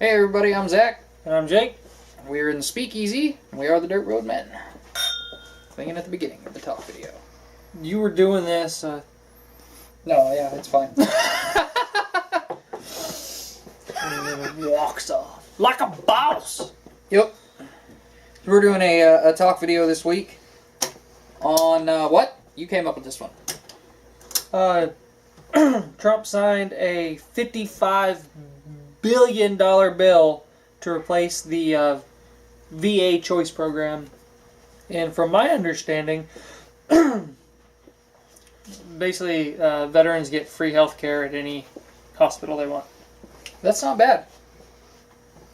Hey everybody, I'm Zach. And I'm Jake. We're in the Speakeasy, and we are the Dirt Road Men. Thinking at the beginning of the talk video. You were doing this. No, yeah, it's fine. And then it walks off like a boss. Yep. We're doing a talk video this week on what? You came up with this one. Trump signed a $55 billion bill to replace the VA choice program. And from my understanding, basically veterans get free health care at any hospital they want. That's not bad.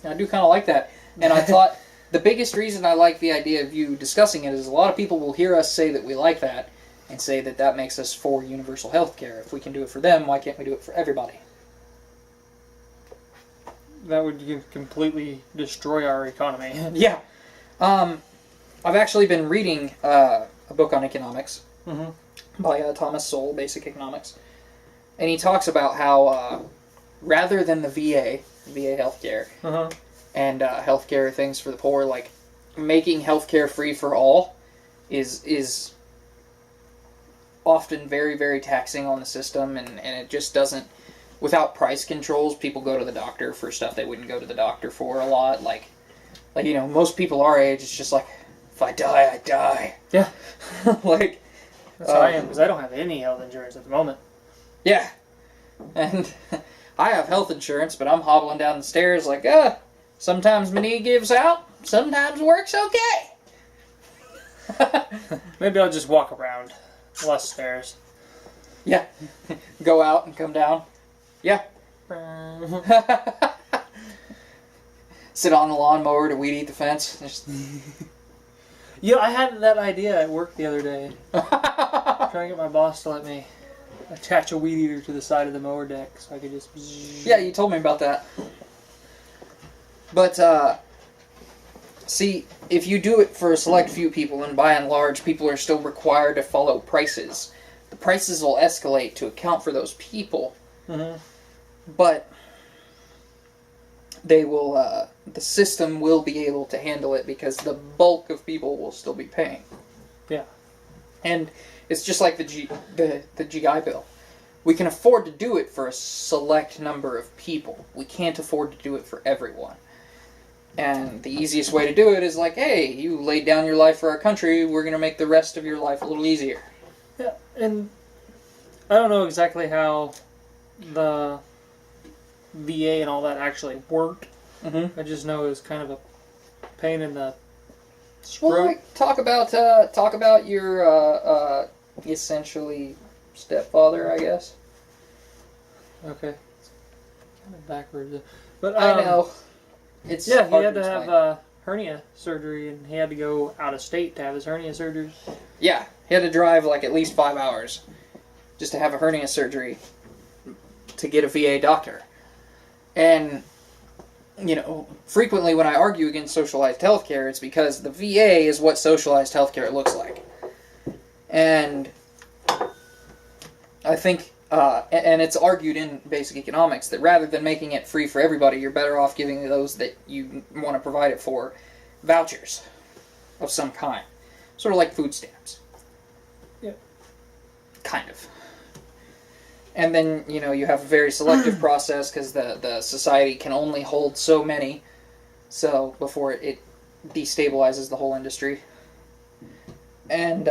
I do kind of like that. And I thought the biggest reason I like the idea of you discussing it is a lot of people will hear us say that we like that and say that that makes us for universal health care. If we can do it for them, why can't we do it for everybody? That would completely destroy our economy. Yeah. I've actually been reading a book on economics by Thomas Sowell, Basic Economics. And he talks about how rather than the VA healthcare, and healthcare things for the poor, like making healthcare free for all is often very, very taxing on the system, and it just doesn't. Without price controls, people go to the doctor for stuff they wouldn't go to the doctor for a lot. Like most people our age, it's just like, if I die, I die. Yeah. Like That's how I am, because I don't have any health insurance at the moment. Yeah. And I have health insurance, but I'm hobbling down the stairs like, sometimes my knee gives out, sometimes it works okay. Maybe I'll just walk around. Less stairs. Yeah. Go out and come down. Yeah. Sit on the lawnmower to weed eat the fence. Just... Yeah, I had that idea at work the other day. Trying to get my boss to let me attach a weed eater to the side of the mower deck so I could just... Yeah, you told me about that. But, see, if you do it for a select few people, and by and large, people are still required to follow prices, the prices will escalate to account for those people. But they will, the system will be able to handle it because the bulk of people will still be paying. Yeah. And it's just like the GI Bill. We can afford to do it for a select number of people. We can't afford to do it for everyone. And the easiest way to do it is like, hey, you laid down your life for our country, we're going to make the rest of your life a little easier. Yeah, and I don't know exactly how the VA and all that actually worked. I just know it was kind of a pain in the scrotum. Well, like, talk about your essentially stepfather, I guess. Okay, it's kind of backwards, but I know. It's he had to explain. have hernia surgery, and he had to go out of state to have his hernia surgery. Yeah, he had to drive like at least 5 hours just to have a hernia surgery to get a VA doctor. And, frequently when I argue against socialized healthcare, it's because the VA is what socialized healthcare looks like. And I think, and it's argued in Basic Economics, that rather than making it free for everybody, you're better off giving those that you want to provide it for vouchers of some kind. Sort of like food stamps. Yep. Kind of. And then, you have a very selective process because the society can only hold so many, so before it destabilizes the whole industry. And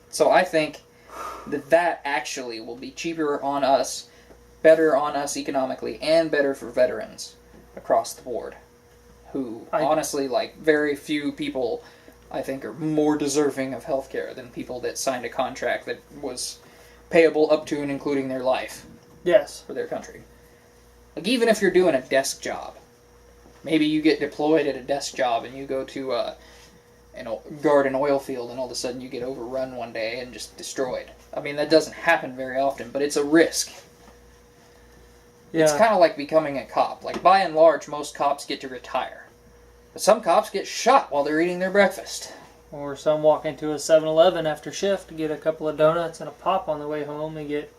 so I think that actually will be cheaper on us, better on us economically, and better for veterans across the board. Who, honestly, very few people, I think, are more deserving of healthcare than people that signed a contract that was payable up to and including their life. Yes. For their country. Like, even if you're doing a desk job, maybe you get deployed at a desk job and you go to guard an oil field and all of a sudden you get overrun one day and just destroyed. I mean, that doesn't happen very often, but it's a risk. Yeah. It's kind of like becoming a cop. Like, by and large, most cops get to retire. But some cops get shot while they're eating their breakfast. Or some walk into a 7-Eleven after shift, get a couple of donuts and a pop on the way home, and get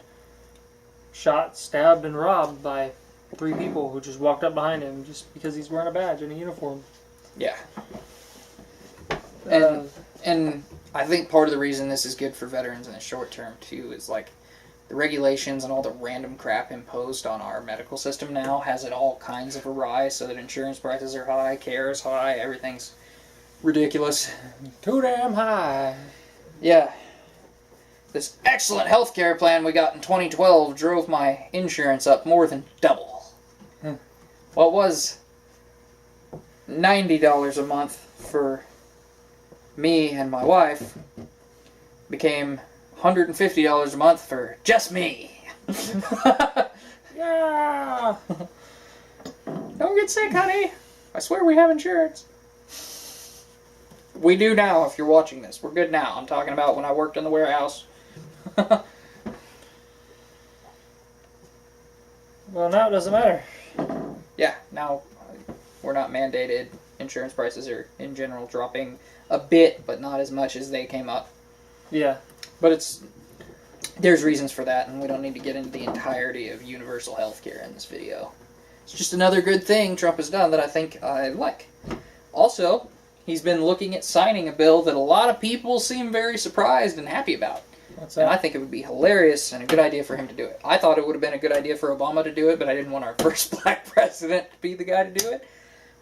shot, stabbed, and robbed by 3 people who just walked up behind him just because he's wearing a badge and a uniform. Yeah. Uh, And I think part of the reason this is good for veterans in the short term, too, is like the regulations and all the random crap imposed on our medical system now has it all kinds of awry, so that insurance prices are high, care is high, everything's ridiculous. too damn high. Yeah. This excellent healthcare plan we got in 2012 drove my insurance up more than double. What was $90 a month for me and my wife became $150 a month for just me. Yeah. Don't get sick, honey. I swear we have insurance. We do now, if you're watching this. We're good now. I'm talking about when I worked in the warehouse. Well, now it doesn't matter. Yeah, now we're not mandated. Insurance prices are, in general, dropping a bit, but not as much as they came up. Yeah. But there's reasons for that, and we don't need to get into the entirety of universal health care in this video. It's just another good thing Trump has done that I think I like. Also, he's been looking at signing a bill that a lot of people seem very surprised and happy about. What's And I that? think it would be hilarious and a good idea for him to do it. I thought it would have been a good idea for Obama to do it, but I didn't want our first black president to be the guy to do it,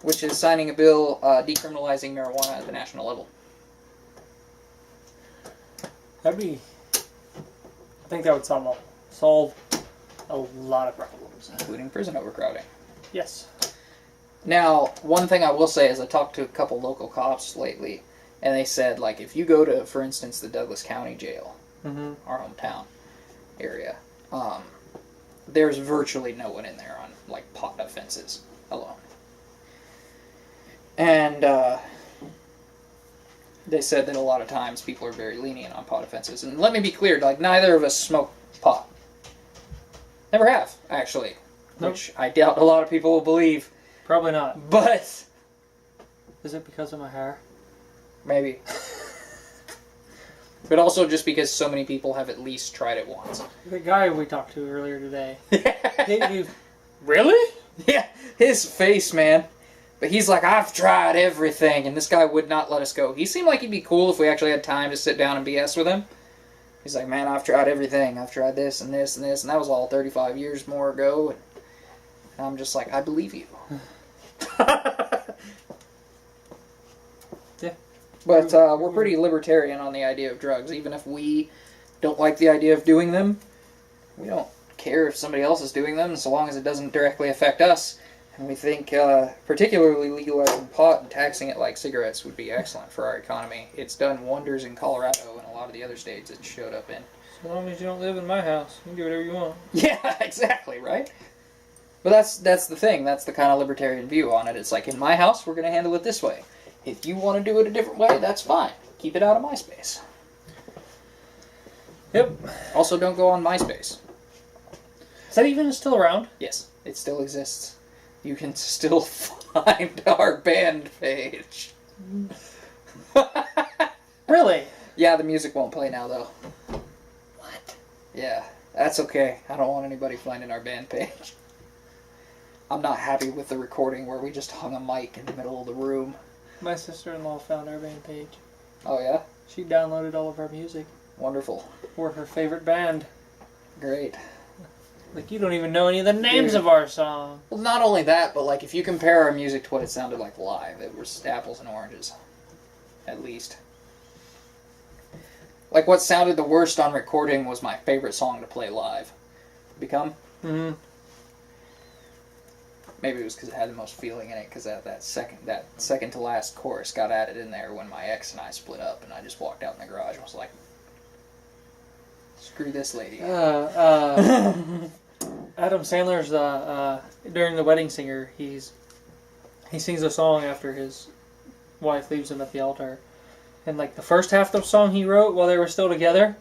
which is signing a bill decriminalizing marijuana at the national level. That'd be... I think that would solve a lot of problems. Including prison overcrowding. Yes. Now, one thing I will say is I talked to a couple local cops lately, and they said, like, if you go to, for instance, the Douglas County Jail, our hometown area, there's virtually no one in there on, like, pot offenses alone. And they said that a lot of times people are very lenient on pot offenses. And let me be clear, like, neither of us smoke pot. Never have, actually. Nope. Which I doubt a lot of people will believe. Probably not. But Is it because of my hair? maybe. But also just because so many people have at least tried it once. The guy we talked to earlier today. he, Really? Yeah, his face, man. But he's like, I've tried everything, and this guy would not let us go. He seemed like he'd be cool if we actually had time to sit down and BS with him. He's like, man, I've tried everything. I've tried this and this and this, and that was all 35 years more ago. And I'm just like, I believe you. Yeah. But we're pretty libertarian on the idea of drugs. Even if we don't like the idea of doing them, we don't care if somebody else is doing them, so long as it doesn't directly affect us. And we think particularly legalizing pot and taxing it like cigarettes would be excellent for our economy. It's done wonders in Colorado and a lot of the other states it showed up in. So long as you don't live in my house, you can do whatever you want. Yeah, exactly, right? But that's the thing. That's the kind of libertarian view on it. It's like, in my house, we're going to handle it this way. If you want to do it a different way, that's fine. Keep it out of MySpace. Yep. Also, don't go on MySpace. Is that even still around? Yes, it still exists. You can still find our band page. Really? Yeah, the music won't play now, though. What? Yeah, that's okay. I don't want anybody finding our band page. I'm not happy with the recording where we just hung a mic in the middle of the room. My sister-in-law found our band page. Oh, yeah? She downloaded all of our music. Wonderful. We're her favorite band. Great. Like, you don't even know any of the names Dude. of our song. Well, not only that, but like if you compare our music to what it sounded like live, it was apples and oranges. At least. Like what sounded the worst on recording was my favorite song to play live. Become? Mm-hmm. Maybe it was because it had the most feeling in it, because that second to last chorus got added in there when my ex and I split up, and I just walked out in the garage and was like, screw this lady. Adam Sandler's during The Wedding Singer, he sings a song after his wife leaves him at the altar, and like the first half of the song he wrote while they were still together,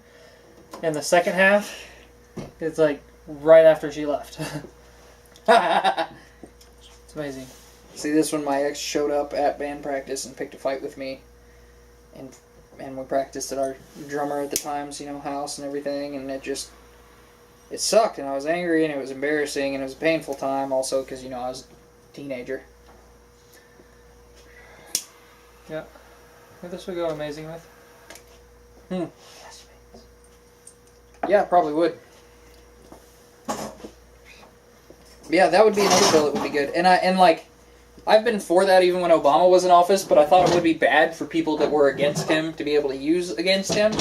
and the second half it's like right after she left. It's amazing. See, this when my ex showed up at band practice and picked a fight with me, and we practiced at our drummer at the time's house and everything, and it just it sucked, and I was angry, and it was embarrassing, and it was a painful time also because, I was a teenager. Yeah. This would go amazing with. Yeah, probably would. Yeah, that would be another bill that would be good. And I've been for that even when Obama was in office, but I thought it would be bad for people that were against him to be able to use against him.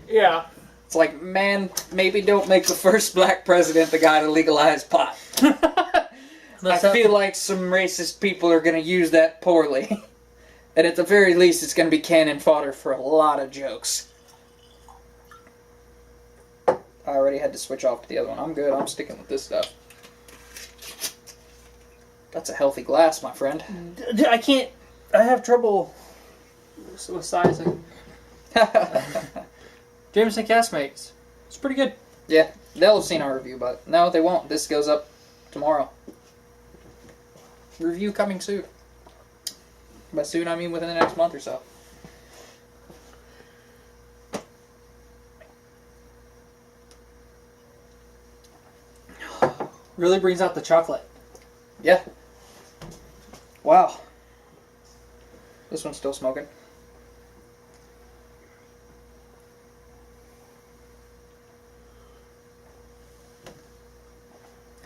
Yeah. It's like, man, maybe don't make the first black president the guy to legalize pot. I feel like some racist people are going to use that poorly. And at the very least, it's going to be cannon fodder for a lot of jokes. I already had to switch off to the other one. I'm good. I'm sticking with this stuff. That's a healthy glass, my friend. I can't... I have trouble with sizing. Jameson Castmates. It's pretty good. Yeah, they'll have seen our review, but no, they won't. This goes up tomorrow. Review coming soon. By soon, I mean within the next month or so. Really brings out the chocolate. Yeah. Wow. This one's still smoking.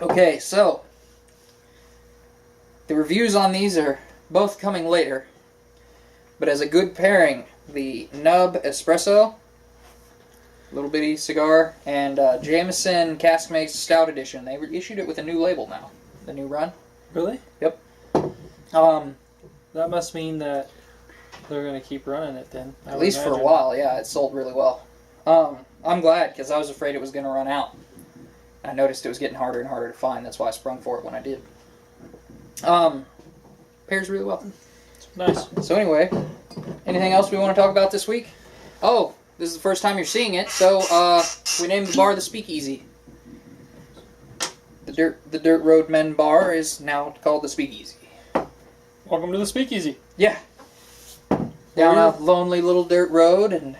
Okay, so the reviews on these are both coming later, but as a good pairing, the Nub Espresso, little bitty cigar, and Jameson Caskmates Stout Edition. They issued it with a new label now, the new run. Really? Yep. That must mean that they're going to keep running it then. At least for a while, yeah. It sold really well. I'm glad, because I was afraid it was going to run out. I noticed it was getting harder and harder to find. That's why I sprung for it when I did. Pairs really well. Nice. So anyway, anything else we want to talk about this week? Oh, this is the first time you're seeing it, so we named the bar the Speakeasy. The Dirt Road Men Bar is now called the Speakeasy. Welcome to the Speakeasy. Yeah. Down a lonely little dirt road and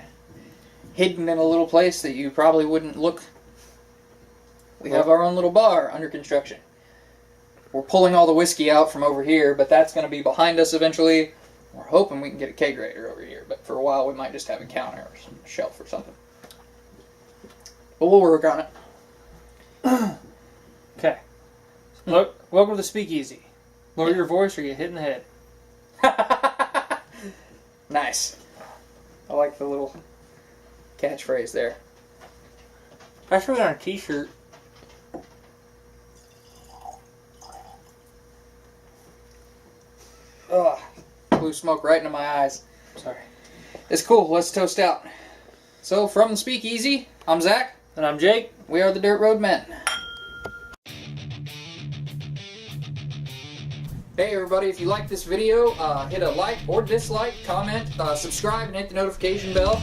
hidden in a little place that you probably wouldn't look. We have our own little bar under construction. We're pulling all the whiskey out from over here, but that's going to be behind us eventually. We're hoping we can get a kegerator over here, but for a while we might just have a counter or a shelf or something. But we'll work on it. Okay. Look, welcome to the Speakeasy. Lower your voice or get hit in the head. Nice. I like the little catchphrase there. I should put on a t-shirt. Ugh. Blew smoke right into my eyes. Sorry. It's cool. Let's toast out. So, from the Speakeasy, I'm Zach. And I'm Jake. We are the Dirt Road Men. Hey everybody, if you like this video, hit a like or dislike, comment, subscribe, and hit the notification bell.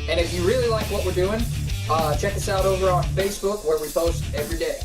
And if you really like what we're doing, check us out over on Facebook where we post every day.